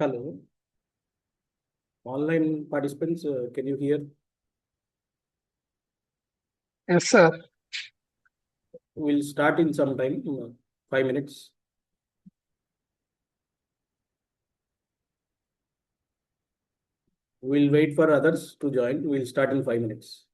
Hello, online participants, can you hear? Yes, sir. We'll start in some time, 5 minutes. We'll wait for others to join. We'll start in 5 minutes.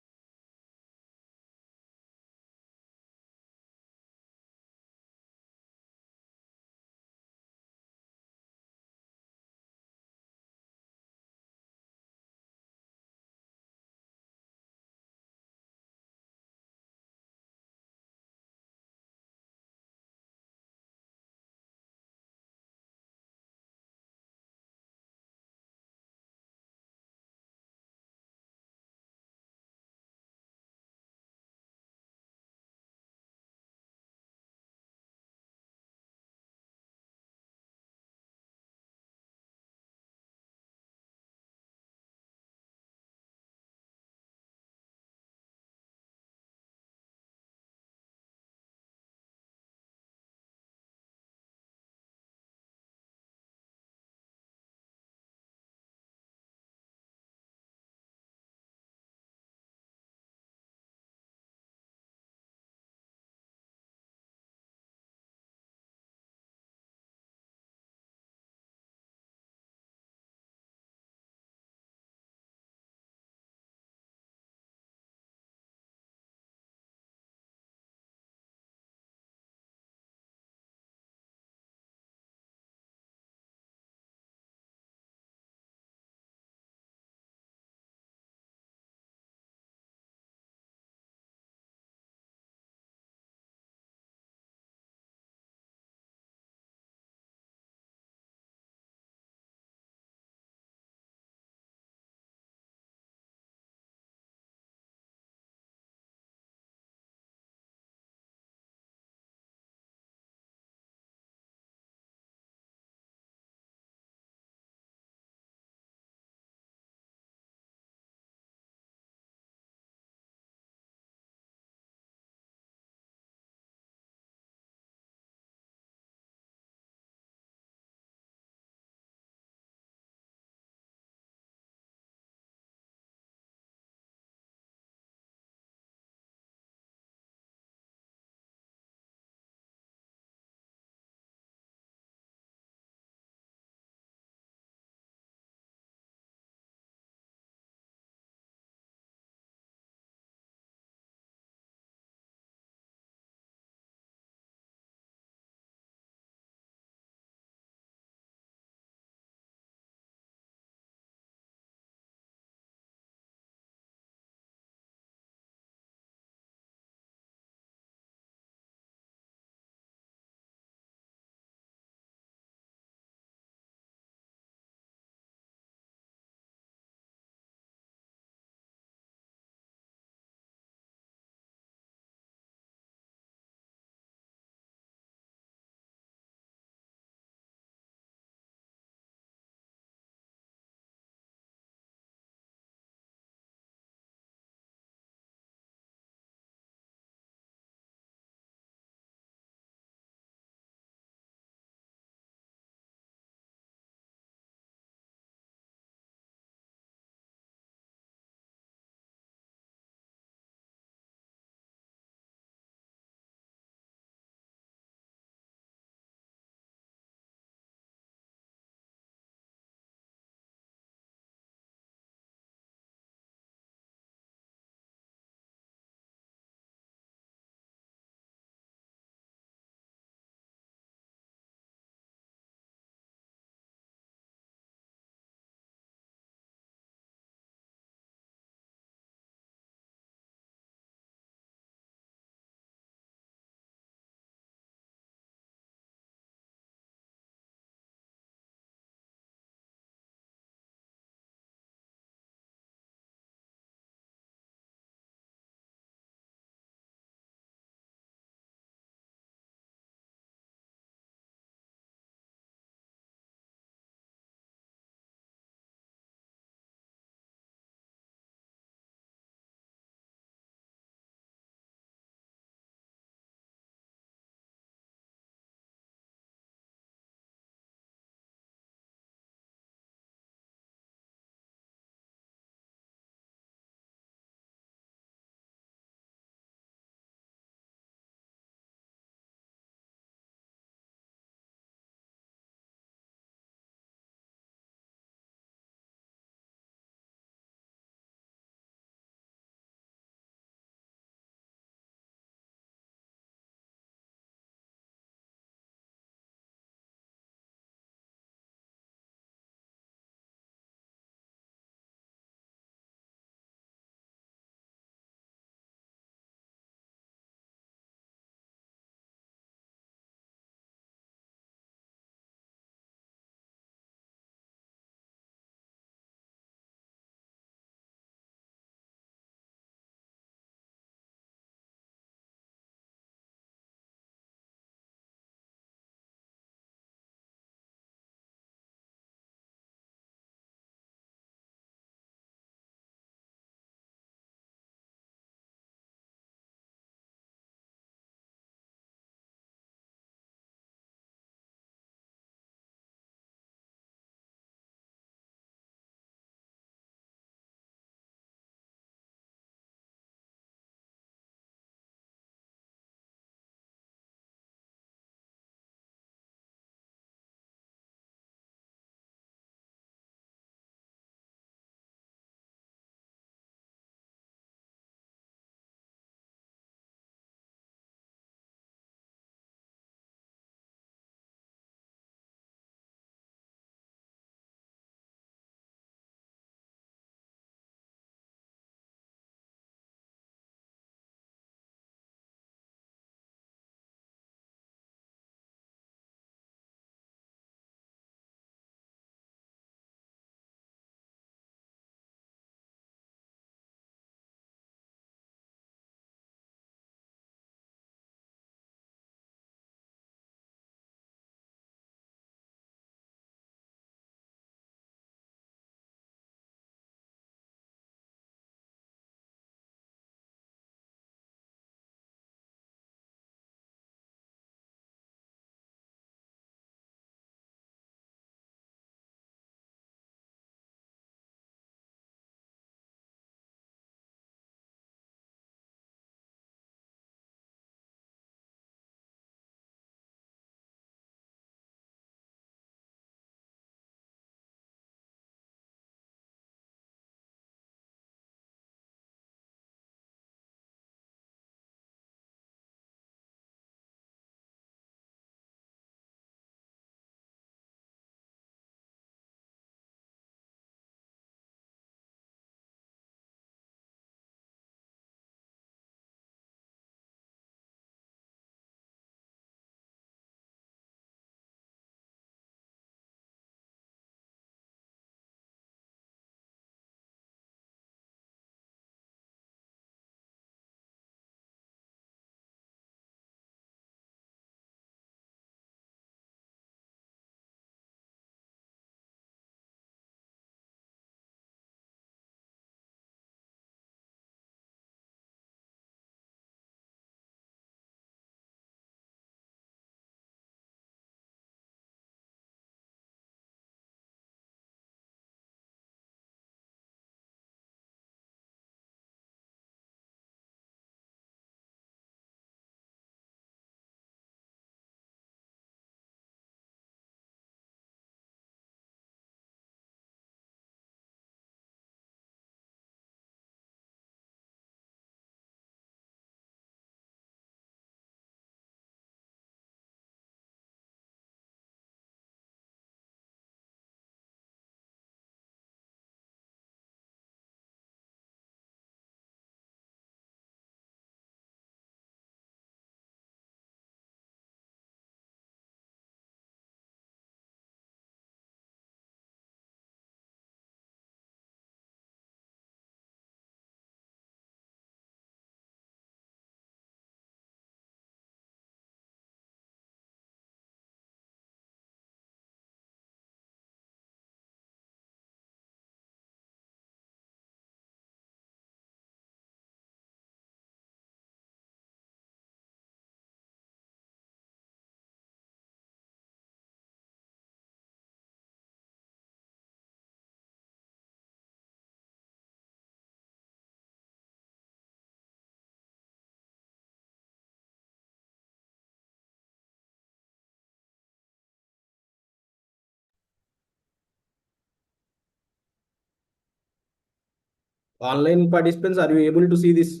Online participants, are you able to see this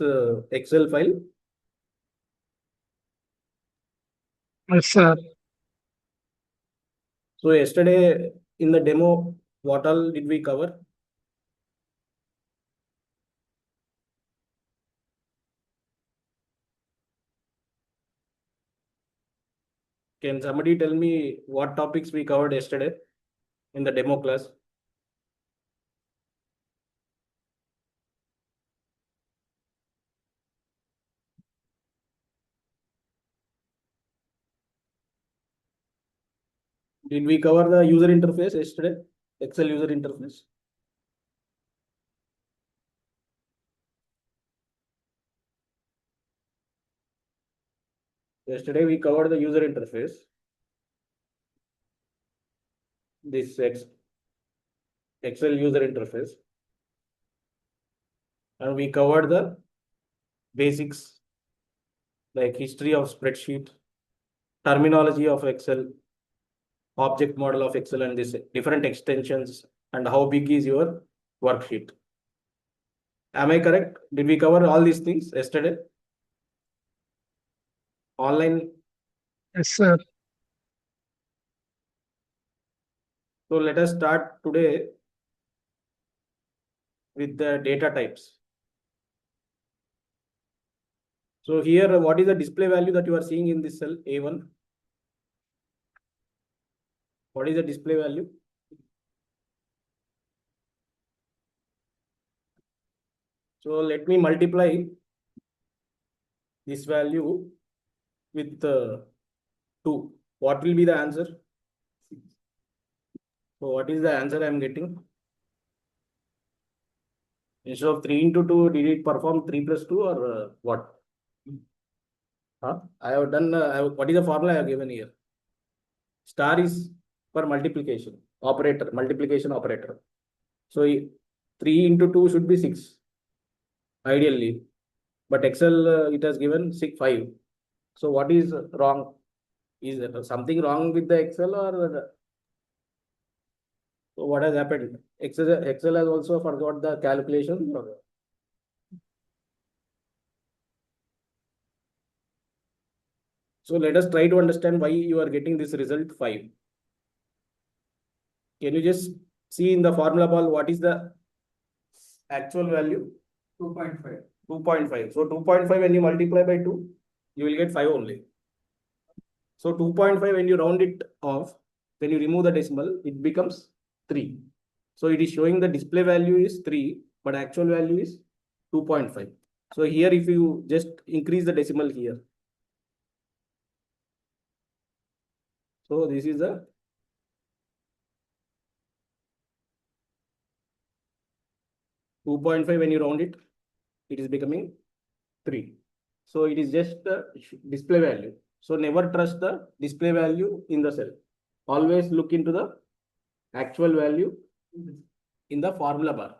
Excel file? Yes, sir. So yesterday in the demo, what all did we cover? Can somebody tell me what topics we covered yesterday in the demo class? Did we cover the user interface yesterday? Excel user interface? Yesterday we covered the user interface. This Excel user interface. And we covered the basics like history of spreadsheet, terminology of Excel, object model of Excel, and this different extensions, and how big is your worksheet. Am I correct? Did we cover all these things yesterday? Online. Yes, sir. So let us start today with the data types. So here, what is the display value that you are seeing in this cell A1? What is the display value? So let me multiply this value with 2. What will be the answer? So what is the answer I am getting? Instead of 3 into 2, did it perform 3 plus 2 or what? Huh? I have done, what is the formula I have given here? Star is for multiplication operator, multiplication operator. So 3 into 2 should be 6, ideally. But Excel, it has given 5. So what is wrong? Is there something wrong with the Excel or so what has happened? Excel has also forgot the calculation. So let us try to understand why you are getting this result 5. Can you just see in the formula ball what is the actual value? 2.5. 2.5. So 2.5 when you multiply by 2, you will get 5 only. So 2.5 when you round it off, when you remove the decimal, it becomes 3. So it is showing the display value is 3, but actual value is 2.5. So here if you just increase the decimal here. So this is the 2.5 when you round it, it is becoming 3. So it is just the display value. So never trust the display value in the cell. Always look into the actual value in the formula bar.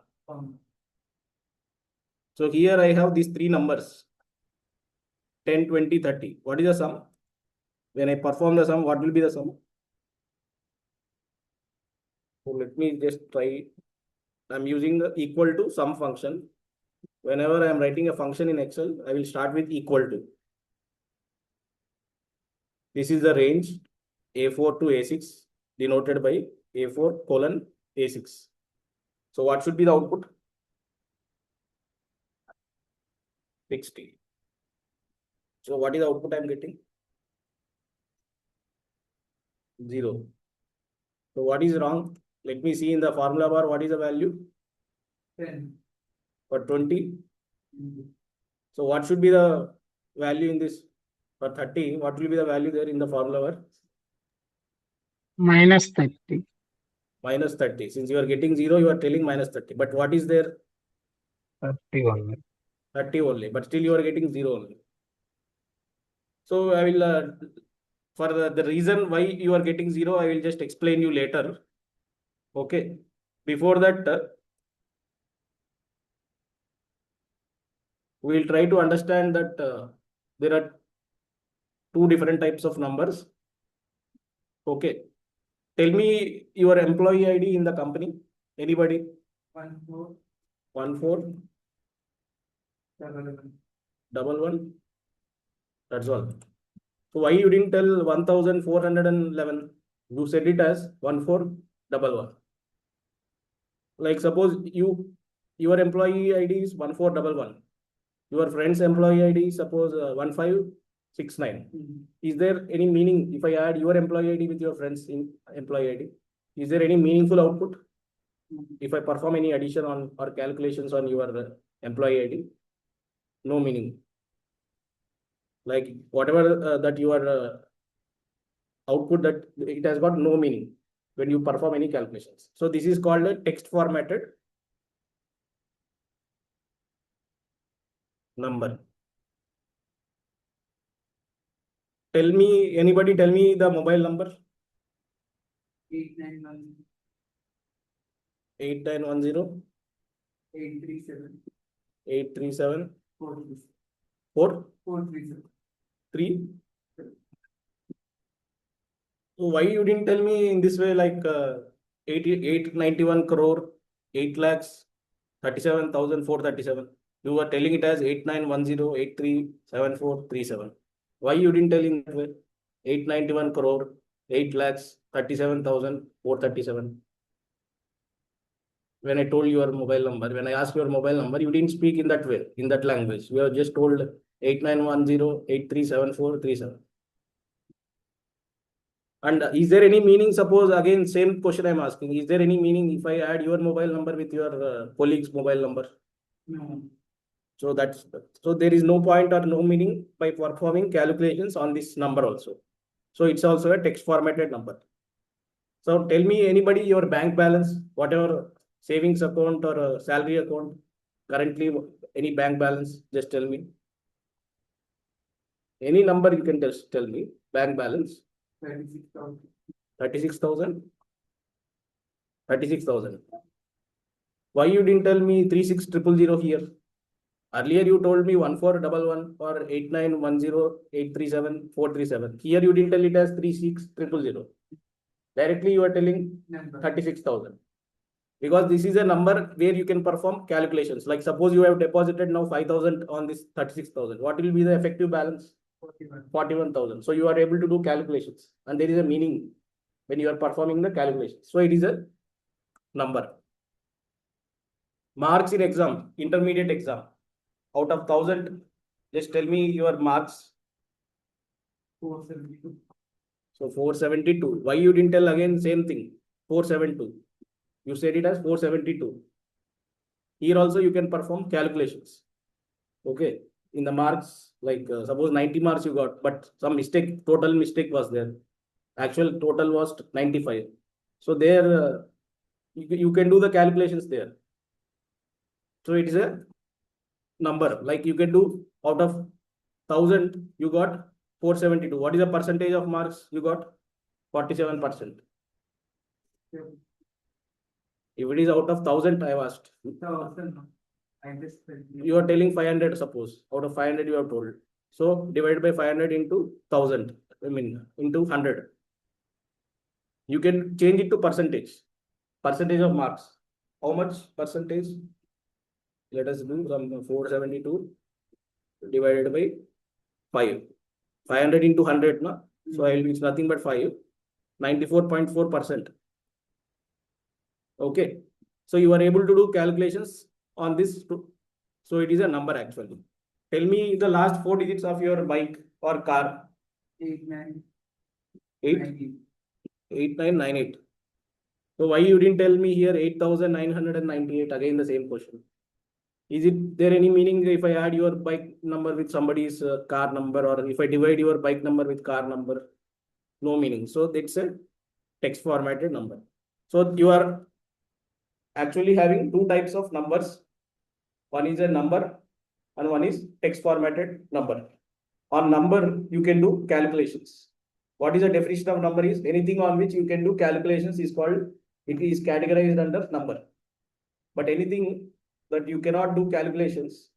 So here I have these 3 numbers 10, 20, 30. What is the sum? When I perform the sum, what will be the sum? So let me just try. I'm using the equal to sum function. Whenever I am writing a function in Excel, I will start with equal to. This is the range A4 to A6 denoted by A4 colon A6. So what should be the output? 60. So what is the output I'm getting? 0. So what is wrong? Let me see in the formula bar what is the value? 10. For 20. So what should be the value in this? For 30, what will be the value there in the formula bar? Minus 30. Minus 30. Since you are getting 0, you are telling minus 30. But what is there? 30 only. 30 only. But still you are getting 0 only. So I will, for the reason why you are getting 0, I will just explain you later. Okay. Before that, we will try to understand that there are 2 different types of numbers. Okay. Tell me your employee ID in the company. Anybody? 14. 14. Double one. That's all. So why you didn't tell 1411? You said it as 1411. Like suppose your employee ID is 1411. Your friend's employee ID suppose 1569. Is there any meaning if I add your employee ID with your friend's employee ID? Is there any meaningful output? If I perform any addition on or calculations on your employee ID, no meaning. Like whatever that your output, that it has got no meaning when you perform any calculations. So this is called a text formatted number. Anybody tell me the mobile number? 8910 8910 837 837 437 437 3. So why you didn't tell me in this way, like 891 crore 8 lakhs 37,437? You were telling it as 8910837437. Why you didn't tell in that way? 891 crore 8 lakhs 37,437. When I told your mobile number, when I asked your mobile number, you didn't speak in that way, in that language. You have just told 8910837437. And is there any meaning? Suppose again, same question I'm asking. Is there any meaning if I add your mobile number with your colleague's mobile number? No. So there is no point or no meaning by performing calculations on this number also. So it's also a text formatted number. So tell me, anybody, your bank balance, whatever savings account or a salary account, currently any bank balance, just tell me. Any number you can just tell me, bank balance. 36,000. 36,000. 36,000. Why you didn't tell me 36,000 here? Earlier you told me 1411 or 8910837437. Here you didn't tell it as 36,000. Directly you are telling 36,000. Because this is a number where you can perform calculations. Like suppose you have deposited now 5,000 on this 36,000. What will be the effective balance? 41,000. So you are able to do calculations, and there is a meaning when you are performing the calculations. So it is a number. Marks in exam, intermediate exam. Out of 1,000, just tell me your marks. 472. So 472. Why you didn't tell again same thing? 472. You said it as 472. Here also you can perform calculations. Okay. In the marks, like suppose 90 marks you got, but some mistake, total mistake was there. Actual total was 95. So there you can do the calculations there. So it is a number. Like you can do out of 1,000, you got 472. What is the percentage of marks you got? 47%. If it is out of 1,000, I have asked. You are telling 500, suppose. Out of 500 you have told. So divided by 500 into 1,000. I mean into 100. You can change it to percentage. Percentage of marks. How much percentage? Let us do some 472 divided by 5. 500 into 100, no? So it's nothing but 5. 94.4%. Okay. So you are able to do calculations on this. So it is a number actually. Tell me the last 4 digits of your bike or car. 8998. So why you didn't tell me here 8,998? Again the same question. Is it there any meaning if I add your bike number with somebody's car number, or if I divide your bike number with car number? No meaning. So it's a text formatted number. So you are actually having 2 types of numbers. One is a number and one is text formatted number. On number, you can do calculations. What is the definition of number? Is anything on which you can do calculations is called, it is categorized under number. But anything that you cannot do calculations,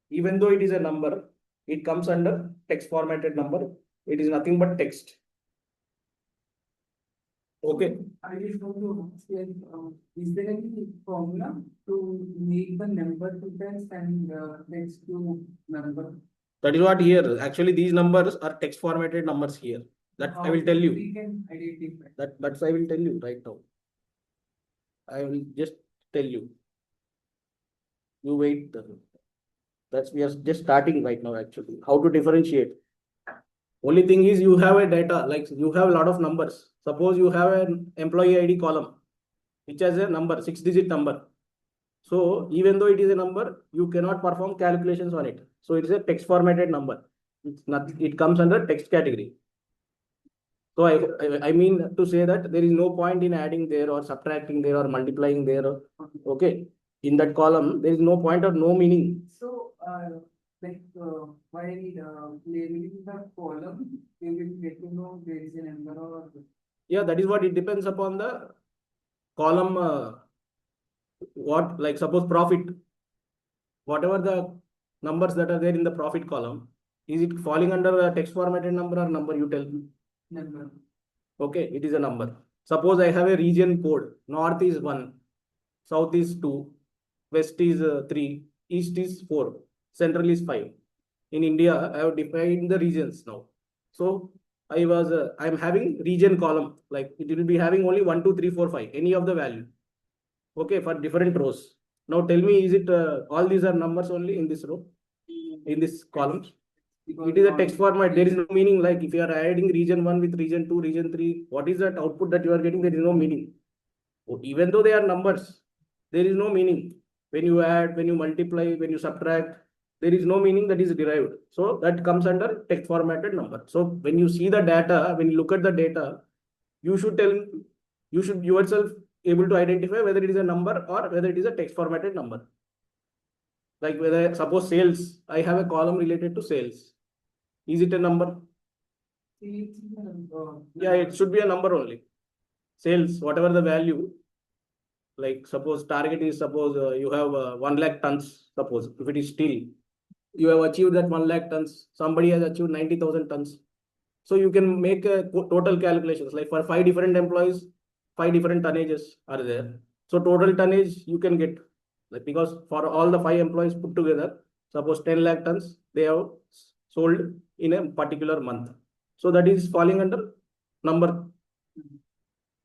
even though it is a number, it comes under text formatted number. It is nothing but text. Okay. I just want to ask you, is there any formula to make the number to text and text to number? That is what here. Actually, these numbers are text formatted numbers here. That I will tell you. We can identify. That's I will tell you right now. I will just tell you. You wait. That's we are just starting right now actually. How to differentiate. Only thing is you have a data, like you have a lot of numbers. Suppose you have an employee ID column, which has a number, 6-digit number. So even though it is a number, you cannot perform calculations on it. So it is a text formatted number. It's not, it comes under text category. So I mean to say that there is no point in adding there or subtracting there or multiplying there. Okay. In that column, there is no point or no meaning. So, while labeling the column, we will get to know there is a number or. Yeah, that is what it depends upon the column. What, like suppose profit, whatever the numbers that are there in the profit column, is it falling under a text formatted number or number, you tell me? Number. Okay, it is a number. Suppose I have a region code. North is 1, south is 2, west is 3, east is 4, central is 5. In India, I have defined the regions now. So I am having region column, like it will be having only 1, 2, 3, 4, 5, any of the value. Okay, for different rows. Now tell me, is it all these are numbers only in this row, in this columns? It is a text format. There is no meaning. Like if you are adding region 1 with region 2, region 3, what is that output that you are getting? There is no meaning. Even though they are numbers, there is no meaning. When you add, when you multiply, when you subtract, there is no meaning that is derived. So that comes under text formatted number. So when you see the data, when you look at the data, you should yourself able to identify whether it is a number or whether it is a text formatted number. Like whether suppose sales, I have a column related to sales. Is it a number? Yeah, it should be a number only. Sales, whatever the value, like suppose target is you have 1 lakh tons. Suppose if it is steel, you have achieved that 1 lakh tons. Somebody has achieved 90,000 tons. So you can make a total calculations, like for 5 different employees, 5 different tonnages are there. So total tonnage you can get, like because for all the 5 employees put together, suppose 10 lakh tons they have sold in a particular month. So that is falling under number.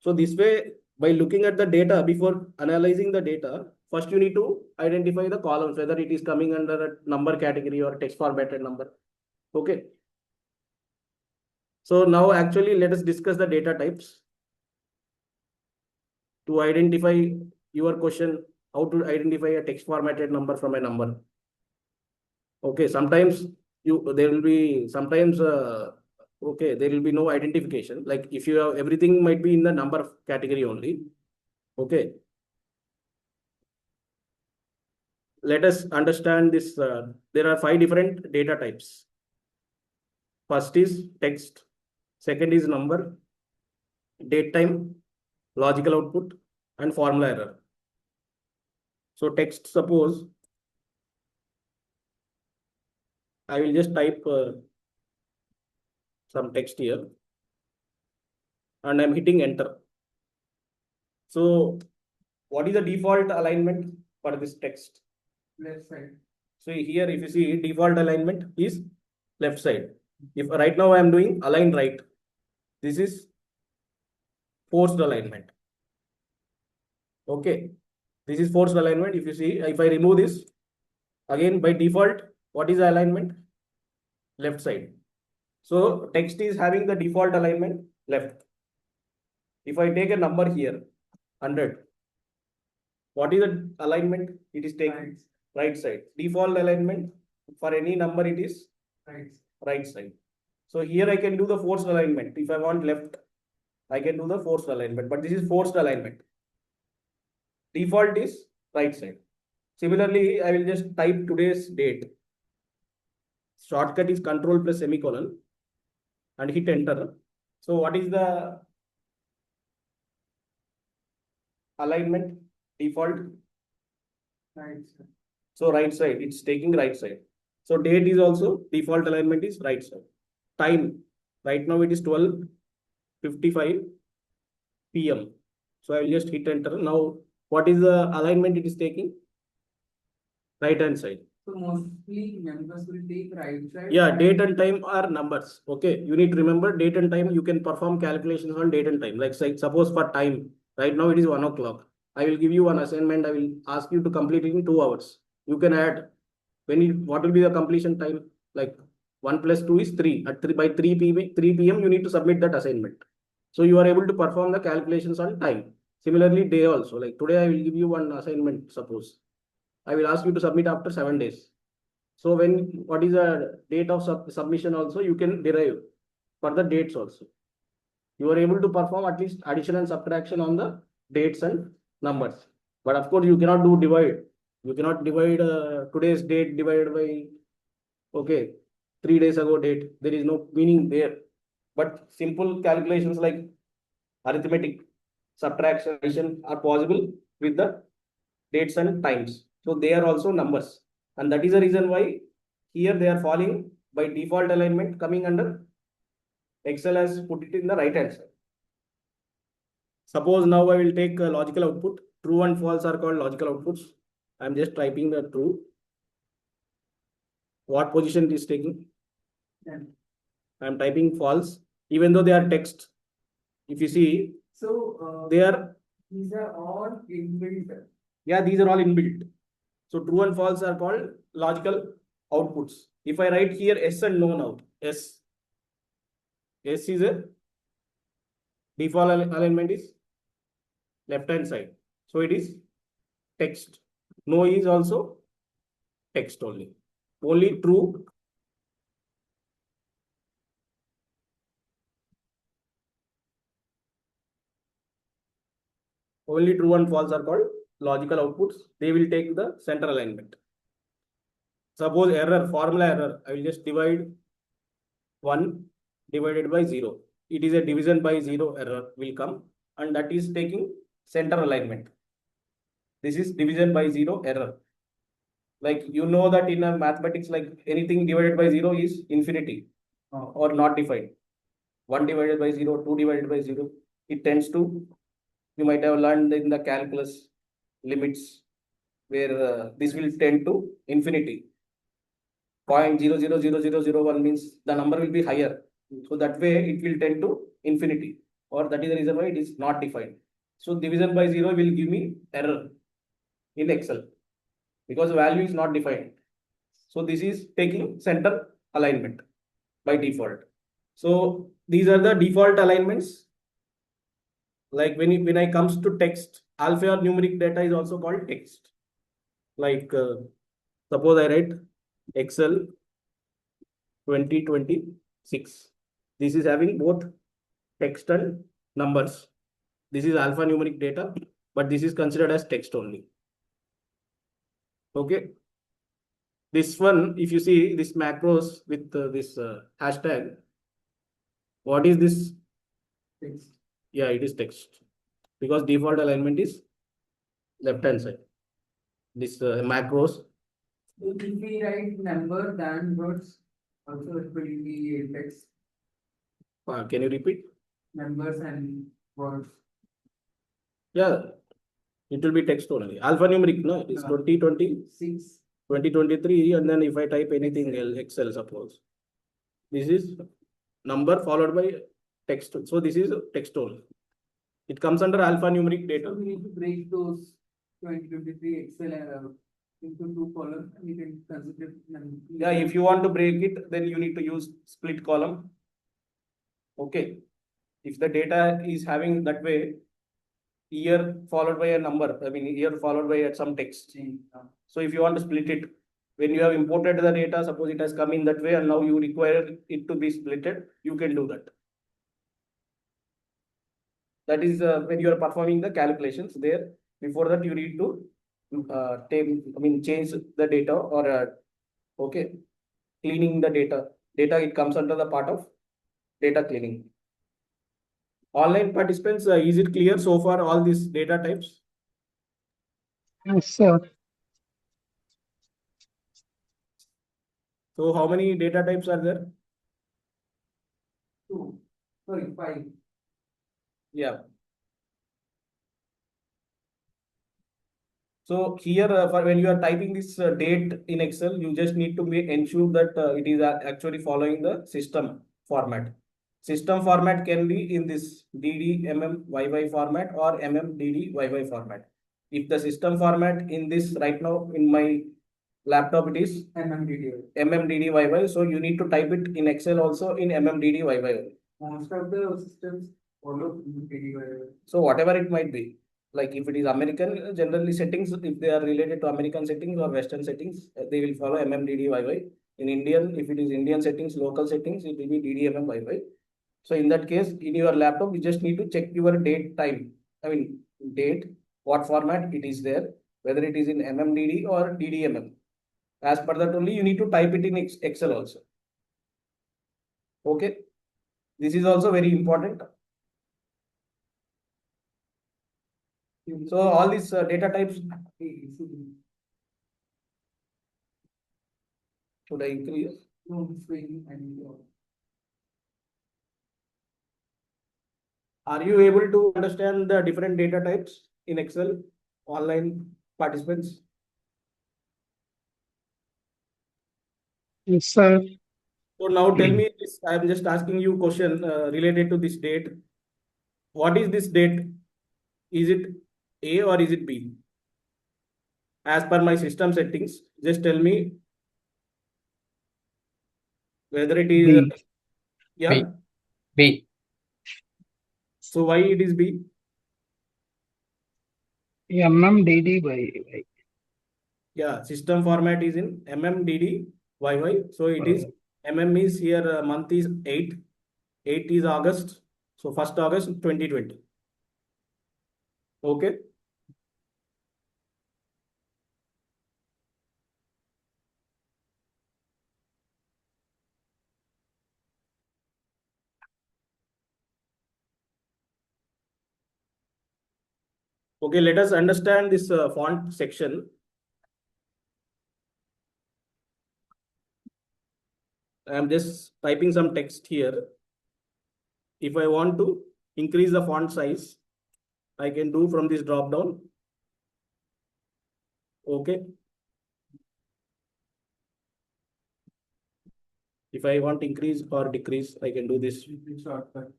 So this way, by looking at the data before analyzing the data, first you need to identify the columns, whether it is coming under a number category or text formatted number. Okay. So now actually let us discuss the data types. To identify your question, how to identify a text formatted number from a number. Okay, sometimes there will be sometimes okay, there will be no identification. Like if you have everything might be in the number category only. Okay. Let us understand this. There are 5 different data types. First is text. Second is number, date time, logical output, and formula error. So text, suppose I will just type some text here and I'm hitting enter. So what is the default alignment for this text? Left side. So here if you see default alignment is left side. If right now I am doing align right, this is forced alignment. Okay, this is forced alignment. If you see, if I remove this, again by default, what is the alignment? Left side. So text is having the default alignment left. If I take a number here, 100, what is the alignment? It is taking right side. Default alignment for any number, it is right side. So here I can do the forced alignment. If I want left, I can do the forced alignment, but this is forced alignment. Default is right side. Similarly, I will just type today's date. Shortcut is Control plus semicolon and hit enter. So what is the alignment default? Right side. So right side, it's taking right side. So date is also default alignment is right side. Time, right now it is 12:55 PM. So I will just hit enter. Now, what is the alignment it is taking? Right hand side. So mostly members will take right side. Yeah, date and time are numbers. Okay, you need to remember date and time. You can perform calculations on date and time. Like suppose for time, right now it is 1 o'clock. I will give you one assignment. I will ask you to complete it in 2 hours. You can add what will be the completion time? Like 1 plus 2 is 3. At 3 by 3 p.m. you need to submit that assignment. So you are able to perform the calculations on time. Similarly, day also. Like today I will give you one assignment. Suppose I will ask you to submit after 7 days. So what is the date of submission also you can derive for the dates also. You are able to perform at least addition and subtraction on the dates and numbers. But of course you cannot do divide. You cannot divide today's date divided by, okay, 3 days ago date. There is no meaning there. But simple calculations like arithmetic, subtraction, addition are possible with the dates and times. So they are also numbers. And that is the reason why here they are falling by default alignment coming under Excel has put it in the right hand side. Suppose now I will take a logical output. True and false are called logical outputs. I am just typing the true. What position it is taking? I am typing false, even though they are text. If you see, they are. These are all inbuilt. Yeah, these are all inbuilt. So true and false are called logical outputs. If I write here S and no now, S is a default alignment is left hand side. So it is text. No is also text only. Only true. Only true and false are called logical outputs. They will take the center alignment. Suppose error, formula error, I will just divide 1 divided by 0. It is a division by 0 error will come, and that is taking center alignment. This is division by 0 error. Like you know that in a mathematics, like anything divided by 0 is infinity or not defined. 1 divided by 0, 2 divided by 0. It tends to, you might have learned in the calculus limits where this will tend to infinity. 0.000001 means the number will be higher. So that way it will tend to infinity, or that is the reason why it is not defined. So division by 0 will give me error in Excel because the value is not defined. So this is taking center alignment by default. So these are the default alignments. Like when I comes to text, alphanumeric data is also called text. Like suppose I write Excel 2026. This is having both text and numbers. This is alphanumeric data, but this is considered as text only. Okay. This one, if you see this macros with this hashtag, what is this? Text. Yeah, it is text because default alignment is left hand side. This macros. If we write number than words, also it will be text. Can you repeat? Numbers and words. Yeah, it will be text only. Alphanumeric, no? It is 2026, 2023, and then if I type anything else, Excel suppose. This is number followed by text. So this is text only. It comes under alphanumeric data. So we need to break those 2023 Excel into 2 columns. We can consider. Yeah, if you want to break it, then you need to use split column. Okay. If the data is having that way, year followed by a number, I mean year followed by some text. So if you want to split it, when you have imported the data, suppose it has come in that way and now you require it to be splitted, you can do that. That is when you are performing the calculations there. Before that, you need to change the data or okay, cleaning the data. Data, it comes under the part of data cleaning. Online participants, is it clear so far all these data types? Yes, sir. So how many data types are there? 2. Sorry, 5. Yeah. So here, for when you are typing this date in Excel, you just need to ensure that it is actually following the system format. System format can be in this DD format or DDYY format. If the system format in this right now in my laptop, it is MMDDYY. So you need to type it in Excel also in MMDDYY. Most of the systems follow DDY. So whatever it might be, like if it is American, generally settings, if they are related to American settings or Western settings, they will follow MMDDYY. In Indian, if it is Indian settings, local settings, it will be DDMMYY. So in that case, in your laptop, you just need to check your date time. I mean, date, what format it is there, whether it is in MMDD or DDMM. As per that only, you need to type it in Excel also. Okay. This is also very important. So all these data types, should I increase? No, swing and Are you able to understand the different data types in Excel, online participants? Yes, sir. So now tell me this, I am just asking you question related to this date. What is this date? Is it A or is it B? As per my system settings, just tell me whether it is, B. yeah. B. So why it is B? MMDDYY. Yeah, system format is in MMDDYY. So it is MM is here, month is 8. 8 is August. So 1st August 2020. Okay. Okay, let us understand this font section. I am just typing some text here. If I want to increase the font size, I can do from this drop down. Okay. If I want increase or decrease, I can do this. shortcut.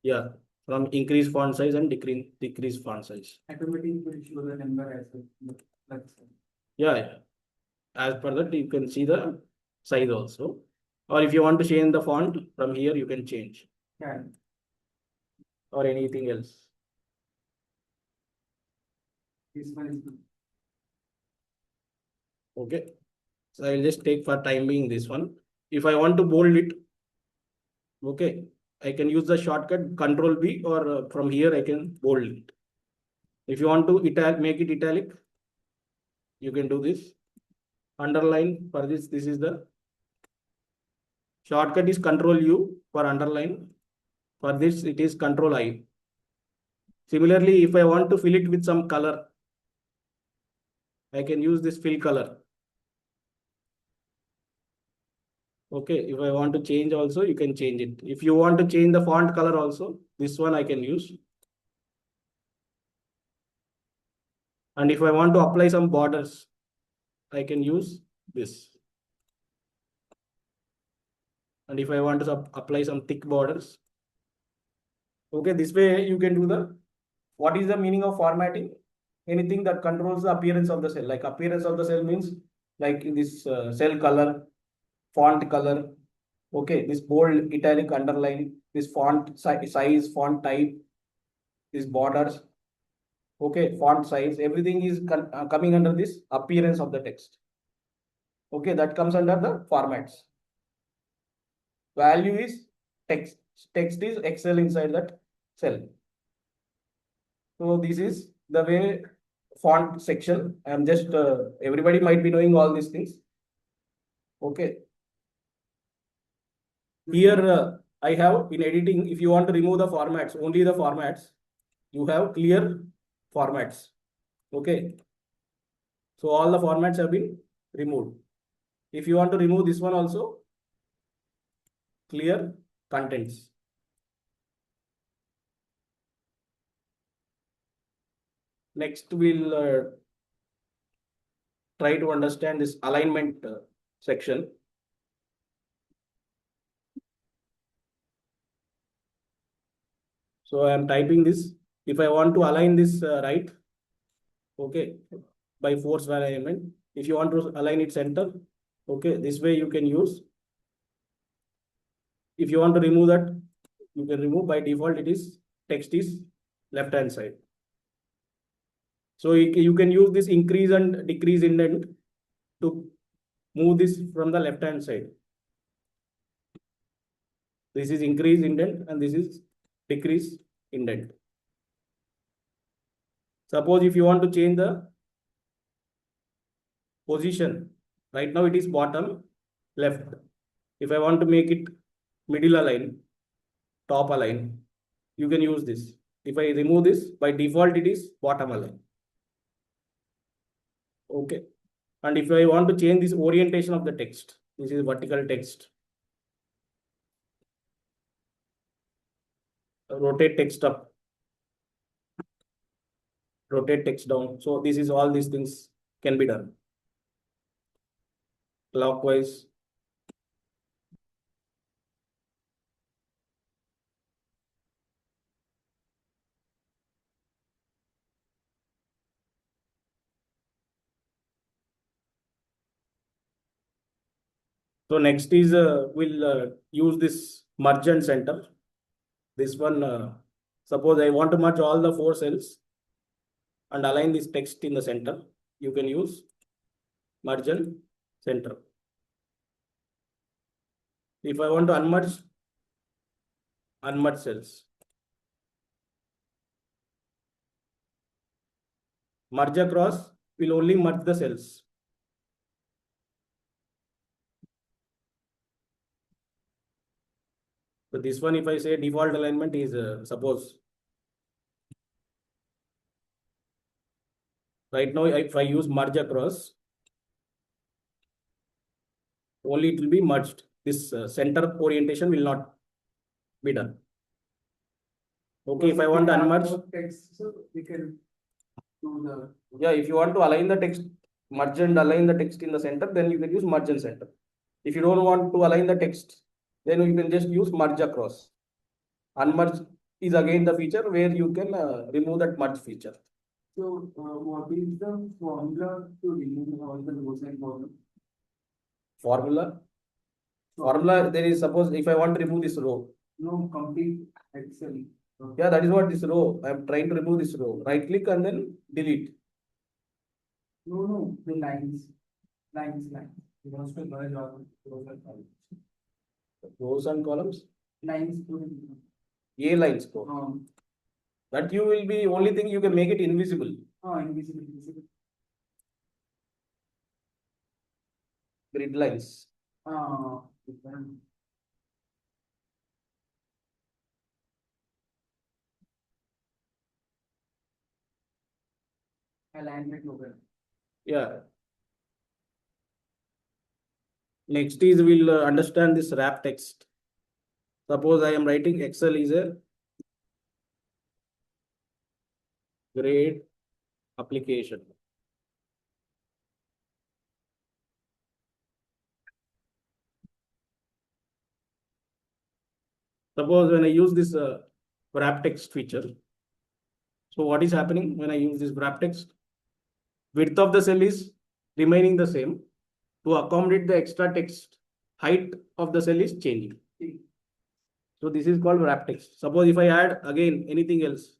Yeah, from increase font size and decrease font size. Automatically will show the number as well. That's Yeah. As per that, you can see the size also. Or if you want to change the font from here, you can change. yeah. Or anything else. This one is good. Okay. So I will just take for time being this one. If I want to bold it, okay, I can use the shortcut Control B, or from here I can bold it. If you want to make it italic, you can do this. Underline for this is the shortcut is Control U for underline. For this, it is Control I. Similarly, if I want to fill it with some color, I can use this fill color. Okay, if I want to change also, you can change it. If you want to change the font color also, this one I can use. And if I want to apply some borders, I can use this. And if I want to apply some thick borders, okay, this way you can do the, what is the meaning of formatting? Anything that controls the appearance of the cell. Like appearance of the cell means like this cell color, font color, okay, this bold, italic, underline, this font size, font type, these borders, okay, font size, everything is coming under this appearance of the text. Okay, that comes under the formats. Value is text. Text is Excel inside that cell. So this is the way font section. I am just everybody might be knowing all these things. Okay. Here I have in editing, if you want to remove the formats, only the formats, you have clear formats. Okay. So all the formats have been removed. If you want to remove this one also, clear contents. Next we'll try to understand this alignment section. So I am typing this. If I want to align this right, okay, by force alignment. If you want to align it center, okay, this way you can use. If you want to remove that, you can remove. By default, it is text is left hand side. So you can use this increase and decrease indent to move this from the left hand side. This is increase indent and this is decrease indent. Suppose if you want to change the position, right now it is bottom left. If I want to make it middle align, top align, you can use this. If I remove this, by default it is bottom align. Okay. And if I want to change this orientation of the text, this is vertical text. Rotate text up. Rotate text down. So this is all these things can be done. Clockwise. So next is we'll use this merge and center. This one, suppose I want to merge all the 4 cells and align this text in the center. You can use merge and center. If I want to unmerge cells. Merge across will only merge the cells. So this one, if I say default alignment is suppose right now, if I use merge across, only it will be merged. This center orientation will not be done. Okay, if I want to unmerge, text, so we can do the. Yeah, if you want to align the text, merge and align the text in the center, then you can use merge and center. If you don't want to align the text, then you can just use merge across. Unmerge is again the feature where you can remove that merge feature. So, what is the formula to remove all the rows and columns? Formula, there is, suppose if I want to remove this row. No, complete Excel. Yeah, that is what this row. I am trying to remove this row. Right click and then delete. No, the lines. You want to merge all rows and columns. Rows and columns. Lines to. A lines code. That you will be only thing you can make it invisible. Invisible. Grid lines. Alignment over. Yeah. Next is we'll understand this wrap text. Suppose I am writing Excel is a grade application. Suppose when I use this wrap text feature. So what is happening when I use this wrap text? Width of the cell is remaining the same. To accommodate the extra text, height of the cell is changing. So this is called wrap text. Suppose if I add again anything else.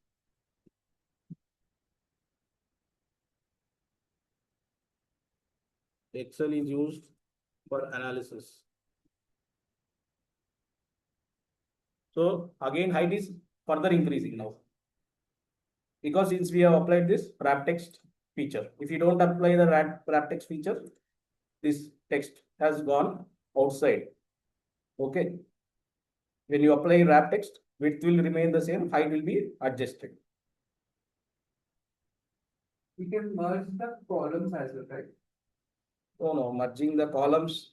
Excel is used for analysis. So again height is further increasing now. Because since we have applied this wrap text feature. If you don't apply the wrap text feature, this text has gone outside. Okay. When you apply wrap text, width will remain the same, height will be adjusted. We can merge the columns as well, right? Oh no, merging the columns.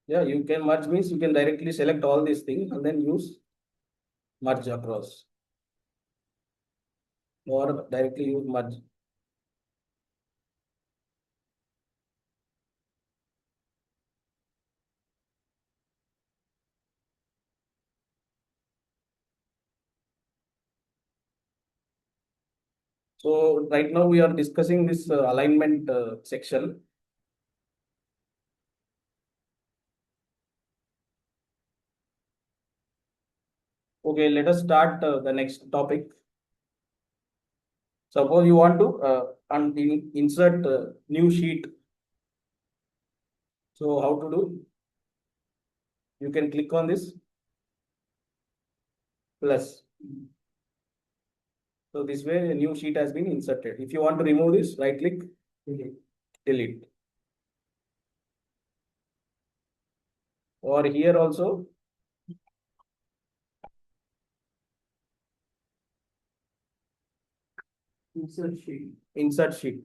Yeah, you can merge means you can directly select all these things and then use merge across. or directly use merge. So right now we are discussing this alignment section. Okay, let us start the next topic. Suppose you want to insert new sheet. So how to do? You can click on this plus. So this way a new sheet has been inserted. If you want to remove this, right click, delete. Or here also, Insert sheet. insert sheet.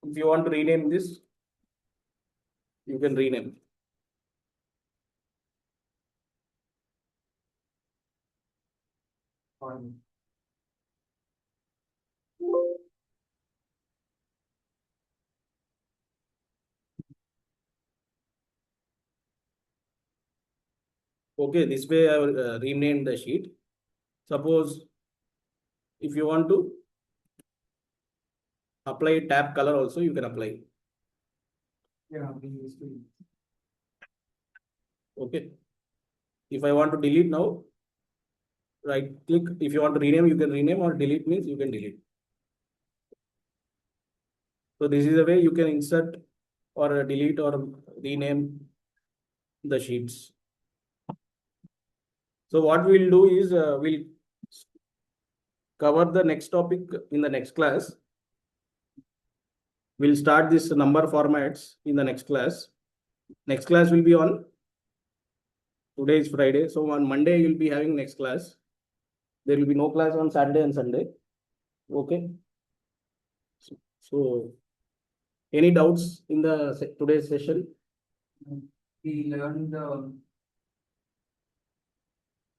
If you want to rename this, you can rename. Fine. Okay, this way I will rename the sheet. Suppose if you want to apply tab color also, you can apply. Yeah, we used to. Okay. If I want to delete now, right click. If you want to rename, you can rename, or delete means you can delete. So this is the way you can insert or delete or rename the sheets. So what we'll do is we'll cover the next topic in the next class. We'll start this number formats in the next class. Next class will be on, today is Friday. So on Monday, you'll be having next class. There will be no class on Saturday and Sunday. Okay. So any doubts in the today's session? We learned the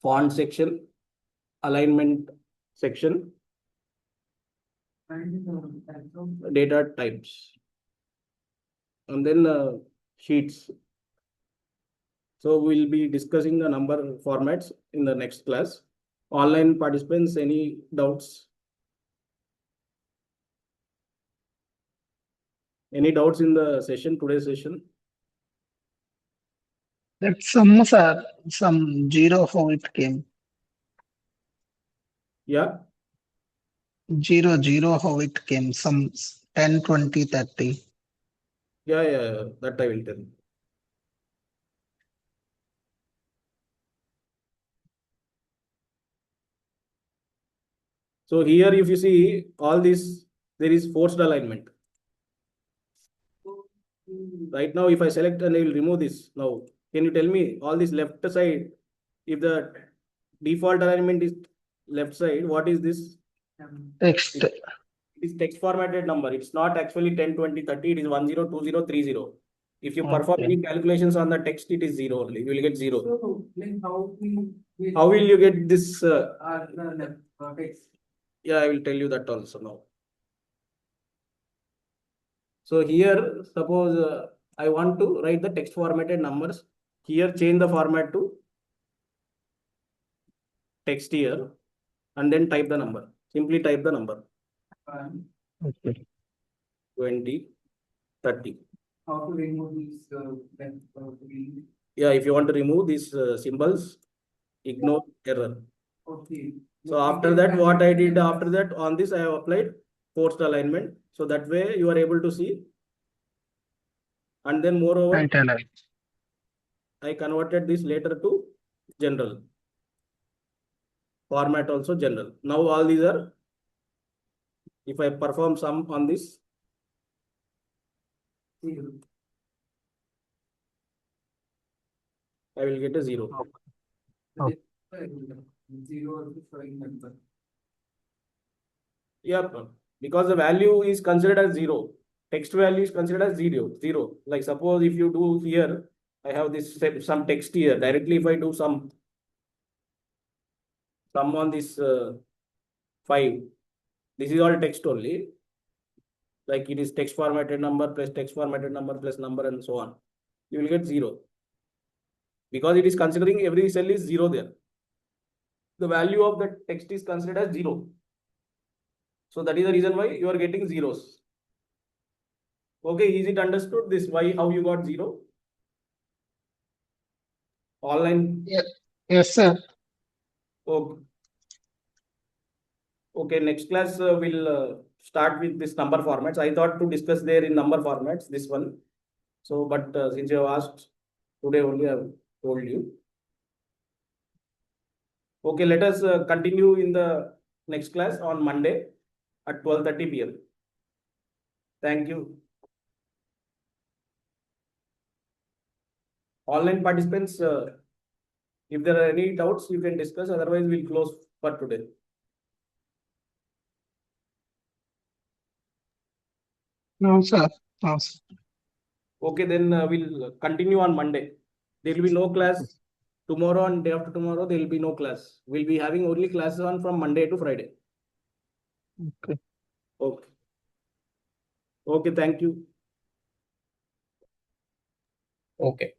Font section, alignment section, and the types of data types, and then sheets. So we'll be discussing the number formats in the next class. Online participants, any doubts? Any doubts in the session, today's session? That sum, sir, some zero how it came. Yeah, Zero how it came. Some 10, 20, 30. yeah, that I will tell. So here, if you see all this, there is forced alignment. Right now, if I select and I will remove this now, can you tell me all this left side, if the default alignment is left side, what is this? Text. It is text formatted number. It's not actually 10, 20, 30. It is 102030. If you perform Okay. any calculations on the text, it is zero only. You will get zero. So, like How will you get this? text. Yeah, I will tell you that also now. So here, suppose I want to write the text formatted numbers. Here, change the format to text here, and then type the number. Simply type the number. Okay. 20, 30. How to remove these Yeah, if you want to remove these symbols, ignore error. okay. So after that, what I did after that, on this I have applied forced alignment. So that way you are able to see. And then moreover, Right align. I converted this later to general. Format also general. Now all these are, if I perform sum on this, I will get a zero. Okay. Zero is showing number. Yeah, because the value is considered as zero. Text value is considered as zero. Like suppose if you do here, I have this some text here. Directly if I do some, sum on this 5. This is all text only. Like it is text formatted number plus text formatted number plus number and so on. You will get 0. Because it is considering every cell is 0 there. The value of the text is considered as 0. So that is the reason why you are getting zeros. Okay, is it understood this why how you got 0? Online. Yes, sir. Okay. Okay, next class we'll start with this number formats. I thought to discuss there in number formats, this one. So, but since you have asked, today only I have told you. Okay, let us continue in the next class on Monday at 12:30 p.m. Thank you. Online participants, if there are any doubts, you can discuss. Otherwise, we'll close for today. No, sir. No, sir. Okay, then we'll continue on Monday. There will be no class tomorrow and day after tomorrow. There will be no class. We'll be having only classes on from Monday to Friday. Okay. Okay. Okay, thank you. Okay.